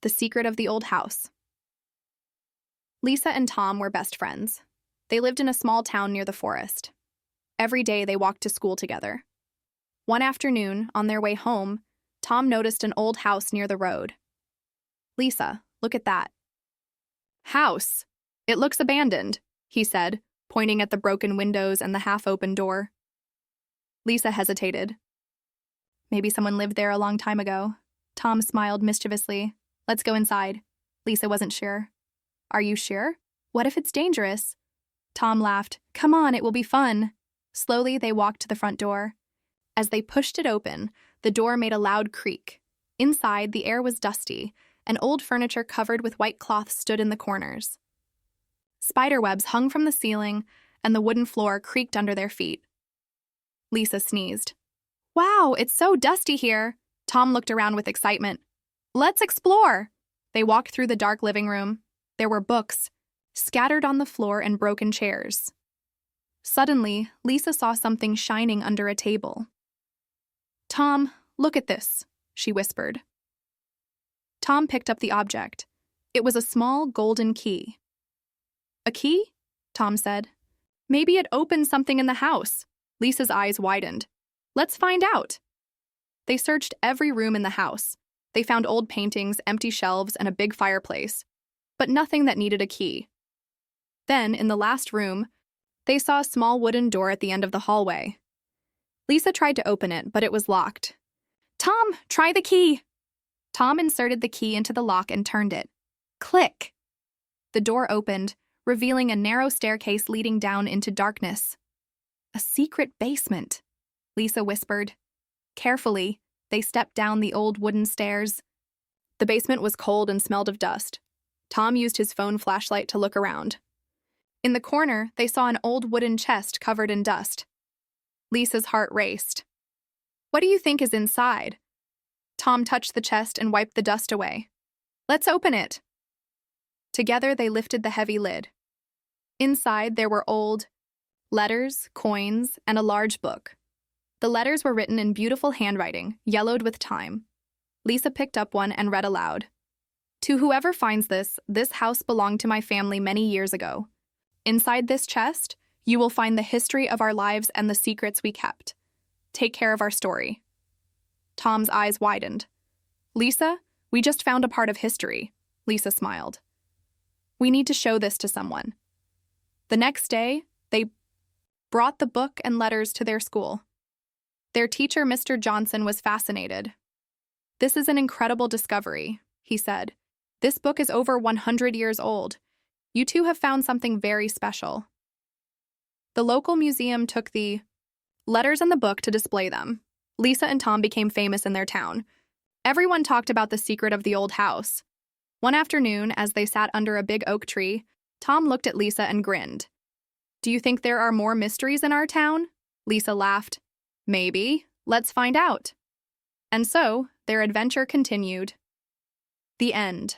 The Secret of the Old House. Lisa and Tom were best friends. They lived in a small town near the forest. Every day they walked to school together. One afternoon, on their way home, Tom noticed an old house near the road. "Lisa, look at that." "House? It looks abandoned," he said, pointing at the broken windows and the half-open door. Lisa hesitated. "Maybe someone lived there a long time ago." Tom smiled mischievously. "Let's go inside." Lisa wasn't sure. "Are you sure? What if it's dangerous?" Tom laughed. "Come on, it will be fun." Slowly, they walked to the front door. As they pushed it open, the door made a loud creak. Inside, the air was dusty, and old furniture covered with white cloth stood in the corners. Spiderwebs hung from the ceiling, and the wooden floor creaked under their feet. Lisa sneezed. "Wow, it's so dusty here." Tom looked around with excitement. "Let's explore." They walked through the dark living room. There were books, scattered on the floor and broken chairs. Suddenly, Lisa saw something shining under a table. "Tom, look at this," she whispered. Tom picked up the object. It was a small golden key. "A key?" Tom said. "Maybe it opens something in the house." Lisa's eyes widened. "Let's find out." They searched every room in the house. They found old paintings, empty shelves, and a big fireplace, but nothing that needed a key. Then, in the last room, they saw a small wooden door at the end of the hallway. Lisa tried to open it, but it was locked. "Tom, try the key." Tom inserted the key into the lock and turned it. Click! The door opened, revealing a narrow staircase leading down into darkness. "A secret basement," Lisa whispered. Carefully, they stepped down the old wooden stairs. The basement was cold and smelled of dust. Tom used his phone flashlight to look around. In the corner, they saw an old wooden chest covered in dust. Lisa's heart raced. "What do you think is inside?" Tom touched the chest and wiped the dust away. "Let's open it." Together, they lifted the heavy lid. Inside, there were old letters, coins, and a large book. The letters were written in beautiful handwriting, yellowed with time. Lisa picked up one and read aloud. "To whoever finds this house belonged to my family many years ago. Inside this chest, you will find the history of our lives and the secrets we kept. Take care of our story." Tom's eyes widened. "Lisa, we just found a part of history." Lisa smiled. "We need to show this to someone." The next day, they brought the book and letters to their school. Their teacher, Mr. Johnson, was fascinated. "This is an incredible discovery," he said. "This book is over 100 years old. You two have found something very special." The local museum took the letters and the book to display them. Lisa and Tom became famous in their town. Everyone talked about the secret of the old house. One afternoon, as they sat under a big oak tree, Tom looked at Lisa and grinned. "Do you think there are more mysteries in our town?" Lisa laughed. "Maybe. Let's find out." And so, their adventure continued. The end.